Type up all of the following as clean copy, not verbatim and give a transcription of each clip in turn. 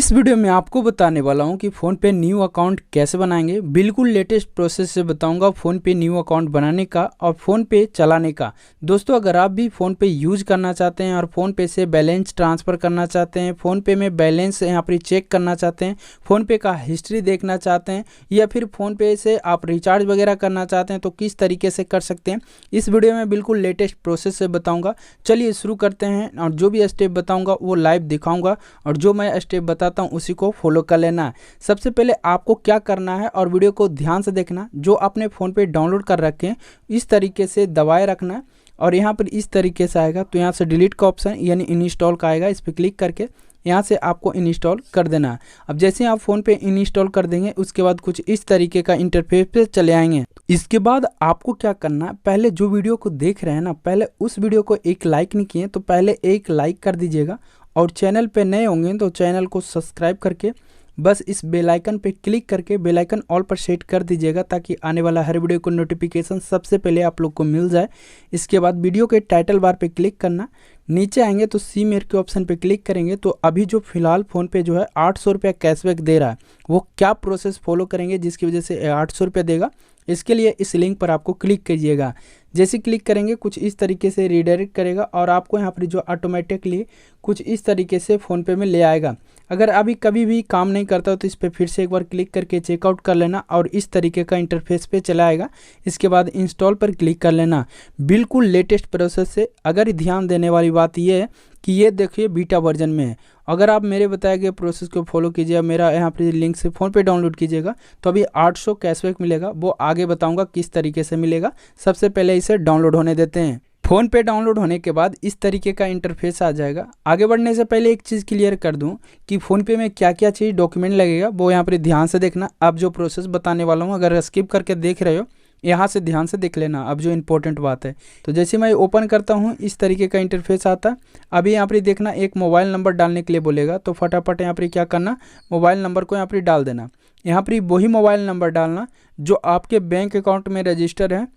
इस वीडियो में आपको बताने वाला हूं कि फ़ोनपे न्यू अकाउंट कैसे बनाएंगे। बिल्कुल लेटेस्ट प्रोसेस से बताऊंगा फ़ोनपे न्यू अकाउंट बनाने का और फ़ोनपे चलाने का। दोस्तों, अगर आप भी फ़ोनपे यूज़ करना चाहते हैं और फ़ोनपे से बैलेंस ट्रांसफ़र करना चाहते हैं, फ़ोनपे में बैलेंस यहाँ पर चेक करना चाहते हैं, फ़ोनपे का हिस्ट्री देखना चाहते हैं, या फिर फ़ोनपे से आप रिचार्ज वगैरह करना चाहते हैं, तो किस तरीके से कर सकते हैं, इस वीडियो में बिल्कुल लेटेस्ट प्रोसेस से बताऊँगा। चलिए शुरू करते हैं, और जो भी स्टेप बताऊँगा वो लाइव दिखाऊँगा, और जो मैं स्टेप बताता हूँ उसी को फॉलो कर लेना है। सबसे पहले आपको क्या करना है, और वीडियो को ध्यान से देखना, जो आपने फ़ोन पे डाउनलोड कर रखे हैं इस तरीके से दबाए रखना है, और यहाँ पर इस तरीके से आएगा तो यहाँ से डिलीट का ऑप्शन यानी इंस्टॉल का आएगा, इस पर क्लिक करके यहाँ से आपको इंस्टॉल कर देना है। अब जैसे आप फ़ोन पे इंस्टॉल कर देंगे उसके बाद कुछ इस तरीके का इंटरफेस पे चले आएंगे। इसके बाद आपको क्या करना है, पहले जो वीडियो को देख रहे हैं ना, पहले उस वीडियो को एक लाइक नहीं किए तो पहले एक लाइक कर दीजिएगा, और चैनल पे नए होंगे तो चैनल को सब्सक्राइब करके बस इस बेल आइकन पे क्लिक करके बेल आइकन ऑल पर सेट कर दीजिएगा, ताकि आने वाला हर वीडियो को नोटिफिकेशन सबसे पहले आप लोग को मिल जाए। इसके बाद वीडियो के टाइटल बार पे क्लिक करना, नीचे आएंगे तो सी मेर के ऑप्शन पे क्लिक करेंगे तो अभी जो फिलहाल फ़ोन पे जो है 800 रुपया कैशबैक दे रहा है, वो क्या प्रोसेस फॉलो करेंगे जिसकी वजह से 800 रुपया देगा, इसके लिए इस लिंक पर आपको क्लिक कीजिएगा। जैसे क्लिक करेंगे कुछ इस तरीके से रीडायरेक्ट करेगा, और आपको यहाँ पर जो ऑटोमेटिकली कुछ इस तरीके से फ़ोनपे में ले आएगा। अगर अभी कभी भी काम नहीं करता हो तो इस पर फिर से एक बार क्लिक करके चेकआउट कर लेना, और इस तरीके का इंटरफेस पे चला आएगा। इसके बाद इंस्टॉल पर क्लिक कर लेना। बिल्कुल लेटेस्ट प्रोसेस से अगर ध्यान देने वाली बात यह है कि ये देखिए बीटा वर्जन में है। अगर आप मेरे बताए गए प्रोसेस को फॉलो कीजिए, मेरा यहाँ पर लिंक से फ़ोन पे डाउनलोड कीजिएगा तो अभी 800 कैशबैक मिलेगा, वो आगे बताऊंगा किस तरीके से मिलेगा। सबसे पहले इसे डाउनलोड होने देते हैं। फ़ोन पे डाउनलोड होने के बाद इस तरीके का इंटरफेस आ जाएगा। आगे बढ़ने से पहले एक चीज़ क्लियर कर दूं कि फ़ोनपे में क्या क्या चीज़ डॉक्यूमेंट लगेगा, वो यहाँ पर ध्यान से देखना। अब जो प्रोसेस बताने वाला हूँ अगर स्किप करके देख रहे हो, यहाँ से ध्यान से देख लेना अब जो इम्पोर्टेंट बात है। तो जैसे मैं ओपन करता हूँ इस तरीके का इंटरफेस आता है। अभी यहाँ पर देखना एक मोबाइल नंबर डालने के लिए बोलेगा, तो फटाफट यहाँ पर क्या करना, मोबाइल नंबर को यहाँ पर डाल देना। यहाँ पर वही मोबाइल नंबर डालना जो आपके बैंक अकाउंट में रजिस्टर है,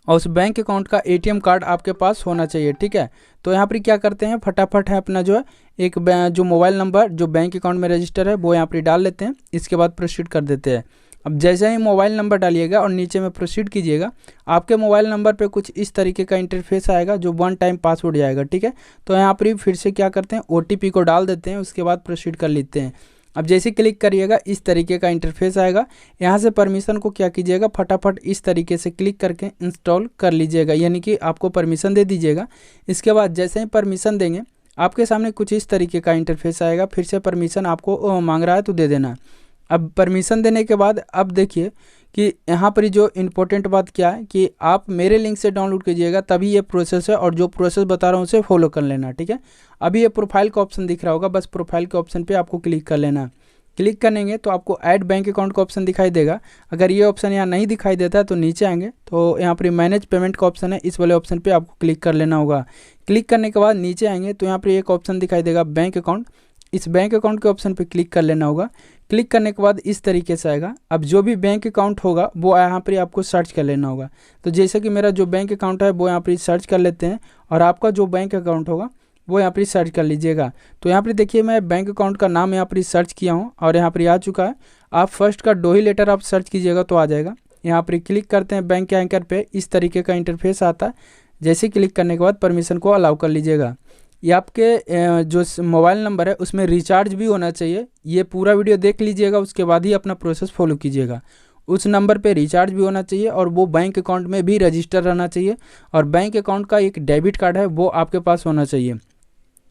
और उस बैंक अकाउंट का एटीएम कार्ड आपके पास होना चाहिए, ठीक है। तो यहाँ पर क्या करते हैं, फटाफट है अपना जो है एक जो मोबाइल नंबर जो बैंक अकाउंट में रजिस्टर है वो यहाँ पर डाल लेते हैं। इसके बाद प्रोसीड कर देते हैं। अब जैसे ही मोबाइल नंबर डालिएगा और नीचे में प्रोसीड कीजिएगा, आपके मोबाइल नंबर पे कुछ इस तरीके का इंटरफेस आएगा जो 1 टाइम पासवर्ड जाएगा, ठीक है। तो यहाँ पर फिर से क्या करते हैं, ओटीपी को डाल देते हैं, उसके बाद प्रोसीड कर लेते हैं। अब जैसे क्लिक करिएगा इस तरीके का इंटरफेस आएगा। यहाँ से परमिशन को क्या कीजिएगा, फटाफट इस तरीके से क्लिक करके इंस्टॉल कर लीजिएगा, यानी कि आपको परमिशन दे दीजिएगा। इसके बाद जैसे ही परमिशन देंगे आपके सामने कुछ इस तरीके का इंटरफेस आएगा। फिर से परमिशन आपको मांग रहा है तो दे देना। अब परमिशन देने के बाद अब देखिए कि यहाँ पर जो इम्पोर्टेंट बात क्या है कि आप मेरे लिंक से डाउनलोड कीजिएगा, तभी ये प्रोसेस है, और जो प्रोसेस बता रहा हूँ उसे फॉलो कर लेना, ठीक है। अभी ये प्रोफाइल का ऑप्शन दिख रहा होगा, बस प्रोफाइल के ऑप्शन पे आपको क्लिक कर लेना। क्लिक करेंगे तो आपको ऐड बैंक अकाउंट का ऑप्शन दिखाई देगा। अगर ये ऑप्शन यहाँ नहीं दिखाई देता है तो नीचे आएंगे तो यहाँ पर मैनेज पेमेंट का ऑप्शन है, इस वाले ऑप्शन पर आपको क्लिक कर लेना होगा। क्लिक करने के बाद नीचे आएंगे तो यहाँ पर एक ऑप्शन दिखाई देगा बैंक अकाउंट, इस बैंक अकाउंट के ऑप्शन पे क्लिक कर लेना होगा। क्लिक करने के बाद इस तरीके से आएगा। अब जो भी बैंक अकाउंट होगा वो यहाँ पर आपको सर्च कर लेना होगा। तो जैसे कि मेरा जो बैंक अकाउंट है वो यहाँ पर सर्च कर लेते हैं, और आपका जो बैंक अकाउंट होगा वो यहाँ पर सर्च कर लीजिएगा। तो यहाँ पर देखिए मैं बैंक अकाउंट का नाम यहाँ पर सर्च किया हूँ और यहाँ पर आ चुका है। आप फर्स्ट का 2 ही लेटर आप सर्च कीजिएगा तो आ जाएगा। यहाँ पर क्लिक करते हैं बैंक के एंकर पे, इस तरीके का इंटरफेस आता है। जैसे क्लिक करने के बाद परमिशन को अलाउ कर लीजिएगा। ये आपके जो मोबाइल नंबर है उसमें रिचार्ज भी होना चाहिए। ये पूरा वीडियो देख लीजिएगा, उसके बाद ही अपना प्रोसेस फॉलो कीजिएगा। उस नंबर पे रिचार्ज भी होना चाहिए, और वो बैंक अकाउंट में भी रजिस्टर रहना चाहिए, और बैंक अकाउंट का एक डेबिट कार्ड है वो आपके पास होना चाहिए।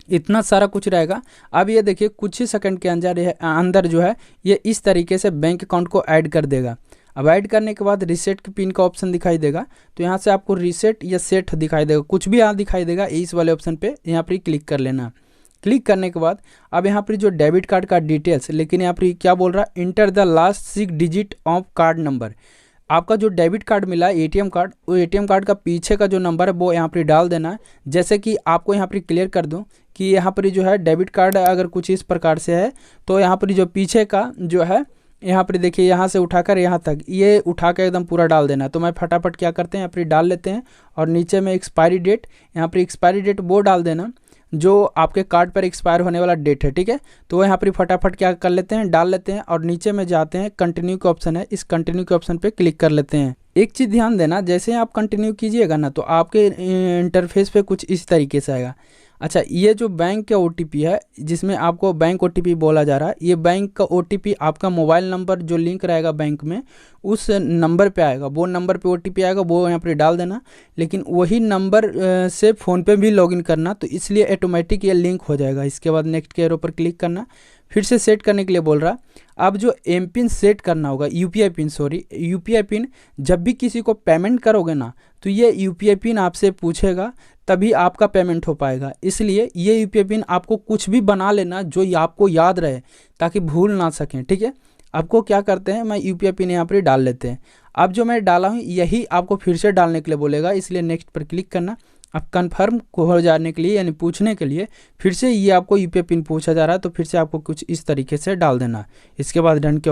इतना सारा कुछ रहेगा। अब ये देखिए कुछ ही सेकंड के अंदर जो है ये इस तरीके से बैंक अकाउंट को ऐड कर देगा। अब ऐड करने के बाद रीसेट के पिन का ऑप्शन दिखाई देगा, तो यहाँ से आपको रीसेट या सेट दिखाई देगा, कुछ भी यहाँ दिखाई देगा। इस वाले ऑप्शन पे यहाँ पर क्लिक कर लेना। क्लिक करने के बाद अब यहाँ पर जो डेबिट कार्ड का डिटेल्स, लेकिन यहाँ पर क्या बोल रहा है, enter the last 6 digit of card number. आपका जो डेबिट कार्ड मिला है एटीएम कार्ड, वो एटीएम कार्ड का पीछे का जो नंबर है वो यहाँ पर डाल देना है। जैसे कि आपको यहाँ पर क्लियर कर दूँ कि यहाँ पर जो है डेबिट कार्ड अगर कुछ इस प्रकार से है, तो यहाँ पर जो पीछे का जो है यहाँ पर देखिए यहाँ से उठाकर यहाँ तक ये उठा कर एकदम पूरा डाल देना। तो मैं फटाफट क्या करते हैं यहाँ पर डाल लेते हैं, और नीचे में एक्सपायरी डेट, यहाँ पर एक्सपायरी डेट वो डाल देना। जो आपके कार्ड पर एक्सपायर होने वाला डेट है, ठीक है। तो यहाँ पर फटाफट क्या कर लेते हैं, डाल लेते हैं और नीचे में जाते हैं, कंटिन्यू का ऑप्शन है, इस कंटिन्यू के ऑप्शन पे क्लिक कर लेते हैं। एक चीज़ ध्यान देना, जैसे आप कंटिन्यू कीजिएगा ना तो आपके इंटरफेस पे कुछ इस तरीके से आएगा। अच्छा, ये जो बैंक का OTP है, जिसमें आपको बैंक OTP बोला जा रहा है, ये बैंक का OTP आपका मोबाइल नंबर जो लिंक रहेगा बैंक में उस नंबर पे आएगा, वो नंबर पे OTP आएगा, वो यहाँ पे डाल देना। लेकिन वही नंबर से फ़ोन पे भी लॉगिन करना, तो इसलिए ऑटोमेटिक ये लिंक हो जाएगा। इसके बाद नेक्स्ट के एरो पर क्लिक करना, फिर से सेट करने के लिए बोल रहा। अब जो एमपिन सेट करना होगा, यूपीआई पिन, जब भी किसी को पेमेंट करोगे ना तो ये यूपीआई पिन आपसे पूछेगा, तभी आपका पेमेंट हो पाएगा। इसलिए ये यूपीआई पिन आपको कुछ भी बना लेना जो आपको याद रहे, ताकि भूल ना सकें, ठीक है। आपको क्या करते हैं, मैं यूपीआई पिन यहाँ पर डाल लेते हैं। अब जो मैं डाला हूँ यही आपको फिर से डालने के लिए बोलेगा, इसलिए नेक्स्ट पर क्लिक करना। अब कन्फर्म हो जाने के लिए यानी पूछने के लिए फिर से ये आपको यूपीआई पिन पूछा जा रहा है, तो फिर से आपको कुछ इस तरीके से डाल देना। इसके बाद डन के